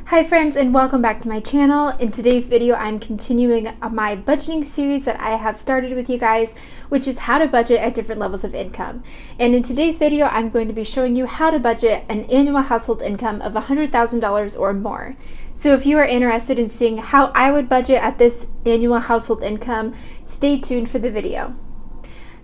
Hi friends, and welcome back to my channel. In today's video, I'm continuing my budgeting series that I have started with you guys, which is how to budget at different levels of income. And in today's video, I'm going to be showing you how to budget an annual household income of $100,000 or more. So if you are interested in seeing how I would budget at this annual household income, stay tuned for the video.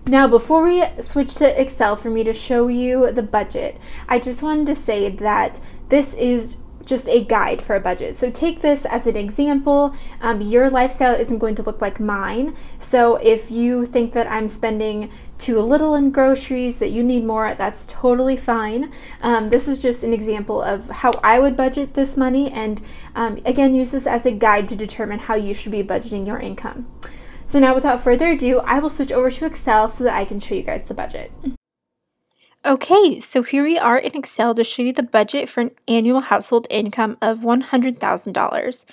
Now, before we switch to Excel for me to show you the budget, I just wanted to say that this is just a guide for a budget. So take this as an example. Your lifestyle isn't going to look like mine. So if you think that I'm spending too little in groceries, that you need more, that's totally fine. This is just an example of how I would budget this money, and again, use this as a guide to determine how you should be budgeting your income. So now, without further ado, I will switch over to Excel so that I can show you guys the budget. Okay, so here we are in Excel to show you the budget for an annual household income of $100,000.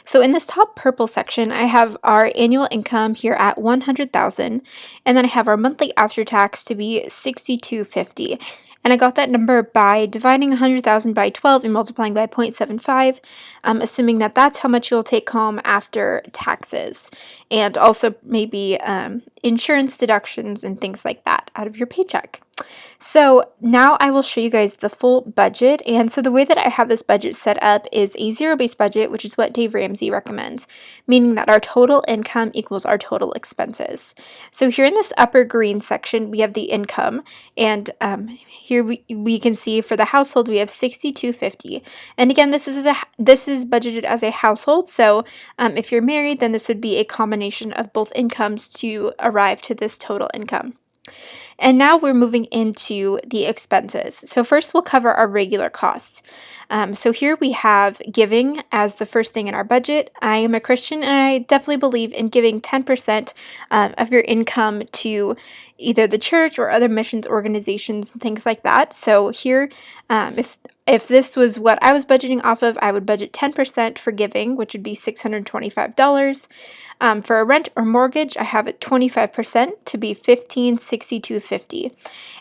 So in this top purple section, I have our annual income here at $100,000, and then I have our monthly after tax to be $62.50. And I got that number by dividing 100,000 by 12 and multiplying by 0.75, assuming that that's how much you'll take home after taxes, and also maybe insurance deductions and things like that out of your paycheck. So now I will show you guys the full budget. And so the way that I have this budget set up is a zero-based budget, which is what Dave Ramsey recommends, meaning that our total income equals our total expenses. So here in this upper green section, we have the income, and here we can see for the household we have $62.50. And again, this is budgeted as a household. So if you're married, then this would be a combination of both incomes to arrive to this total income. And now we're moving into the expenses. So first we'll cover our regular costs. So here we have giving as the first thing in our budget. I am a Christian, and I definitely believe in giving 10% of your income to either the church or other missions organizations and things like that. So here, if this was what I was budgeting off of, I would budget 10% for giving, which would be $625. For a rent or mortgage, I have it 25% to be $1,562.50.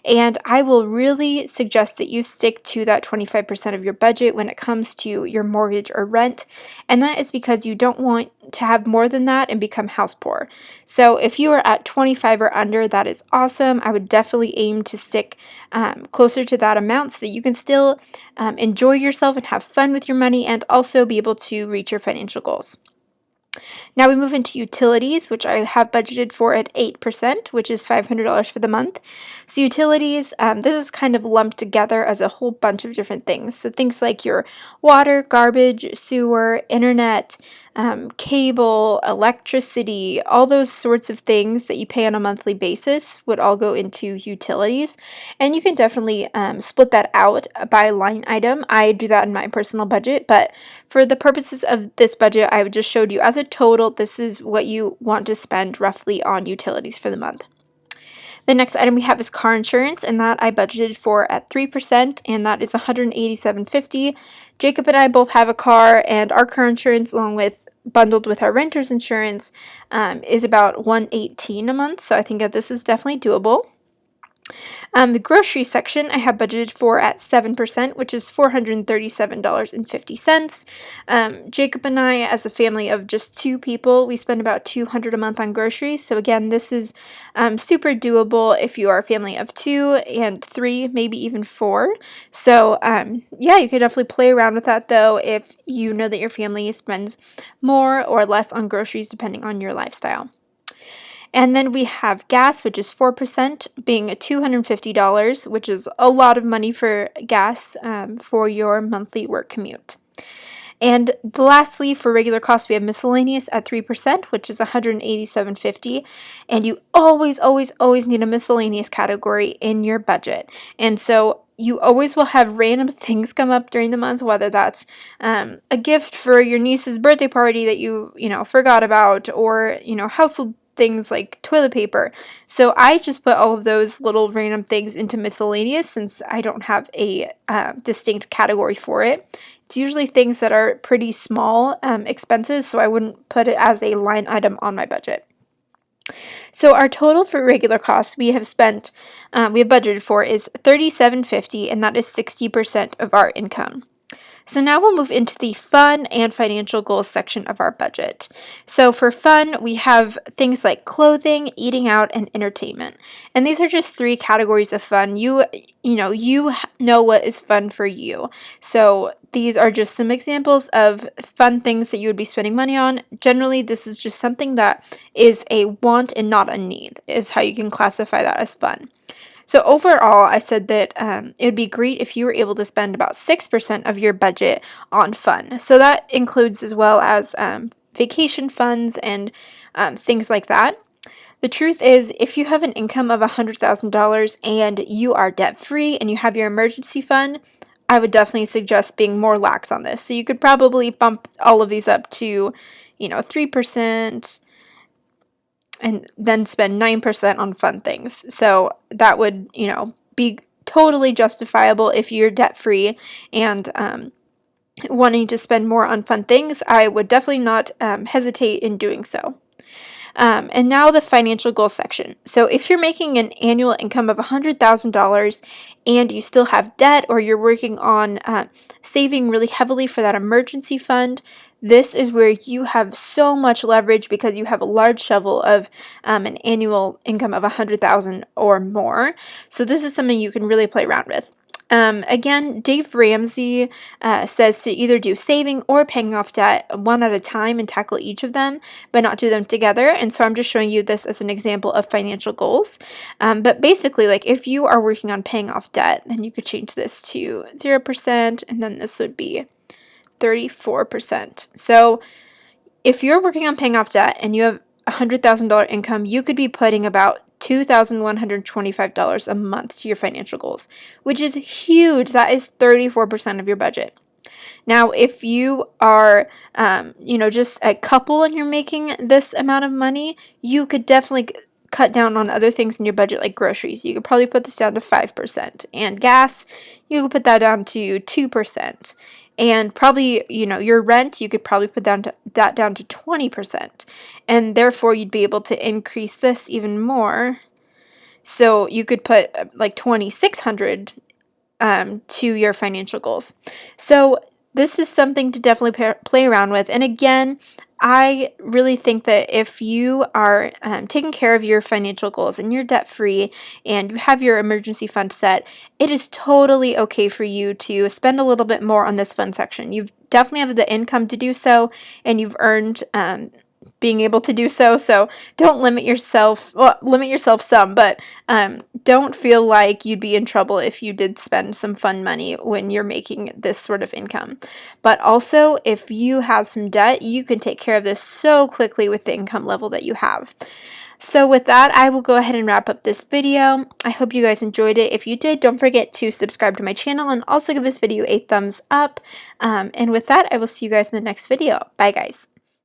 And I will really suggest that you stick to that 25% of your budget when it comes to your mortgage or rent. And that is because you don't want to have more than that and become house poor. So if you are at 25 or under, that is awesome. I would definitely aim to stick closer to that amount so that you can still enjoy yourself and have fun with your money, and also be able to reach your financial goals. Now we move into utilities, which I have budgeted for at 8%, which is $500 for the month. So utilities, this is kind of lumped together as a whole bunch of different things. So things like your water, garbage, sewer, internet, cable, electricity, all those sorts of things that you pay on a monthly basis would all go into utilities. And you can definitely split that out by line item. I do that in my personal budget, but for the purposes of this budget, I just showed you as a total, this is what you want to spend roughly on utilities for the month. The next item we have is car insurance, and that I budgeted for at 3%, and that is $187.50. Jacob and I both have a car, and our car insurance, along with bundled with our renter's insurance, is about $118 a month. So I think that this is definitely doable. The grocery section I have budgeted for at 7%, which is $437.50. Jacob and I, as a family of just two people, we spend about $200 a month on groceries. So again, this is super doable if you are a family of 2 and 3, maybe even 4. So yeah, you can definitely play around with that, though, if you know that your family spends more or less on groceries depending on your lifestyle. And then we have gas, which is 4%, being $250, which is a lot of money for gas for your monthly work commute. And lastly, for regular costs, we have miscellaneous at 3%, which is $187.50. And you always, always, always need a miscellaneous category in your budget. And so you always will have random things come up during the month, whether that's a gift for your niece's birthday party that you forgot about, or household things like toilet paper. So I just put all of those little random things into miscellaneous, since I don't have a distinct category for it. It's usually things that are pretty small expenses, so I wouldn't put it as a line item on my budget. So our total for regular costs we have budgeted for is $37.50, and that is 60% of our income. So now we'll move into the fun and financial goals section of our budget. So for fun, we have things like clothing, eating out, and entertainment. And these are just 3 categories of fun. You know what is fun for you. So these are just some examples of fun things that you would be spending money on. Generally, this is just something that is a want and not a need, is how you can classify that as fun. So overall, I said that it would be great if you were able to spend about 6% of your budget on fun. So that includes as well as vacation funds and things like that. The truth is, if you have an income of $100,000 and you are debt-free and you have your emergency fund, I would definitely suggest being more lax on this. So you could probably bump all of these up to, 3%, and then spend 9% on fun things. So that would, be totally justifiable if you're debt-free and wanting to spend more on fun things. I would definitely not hesitate in doing so. And now the financial goal section. So if you're making an annual income of $100,000 and you still have debt, or you're working on saving really heavily for that emergency fund, this is where you have so much leverage because you have a large shovel of an annual income of $100,000 or more. So this is something you can really play around with. Again, Dave Ramsey says to either do saving or paying off debt one at a time and tackle each of them, but not do them together. And so I'm just showing you this as an example of financial goals. But basically, like if you are working on paying off debt, then you could change this to 0%, and then this would be 34%. So if you're working on paying off debt and you have $100,000 income, you could be putting about $2,125 a month to your financial goals, which is huge. That is 34% of your budget. Now, if you are, just a couple and you're making this amount of money, you could definitely cut down on other things in your budget, like groceries. You could probably put this down to 5%. And gas, you could put that down to 2%. And probably, your rent, you could probably put that down to 20%. And therefore, you'd be able to increase this even more. So you could put like $2,600 to your financial goals. So this is something to definitely play around with. And again, I really think that if you are taking care of your financial goals and you're debt-free and you have your emergency fund set, it is totally okay for you to spend a little bit more on this fund section. You've definitely have the income to do so, and you've earned being able to do so. So don't limit yourself. Well, limit yourself some, but don't feel like you'd be in trouble if you did spend some fun money when you're making this sort of income. But also, if you have some debt, you can take care of this so quickly with the income level that you have. So with that, I will go ahead and wrap up this video. I hope you guys enjoyed it. If you did, don't forget to subscribe to my channel and also give this video a thumbs up. And with that, I will see you guys in the next video. Bye, guys.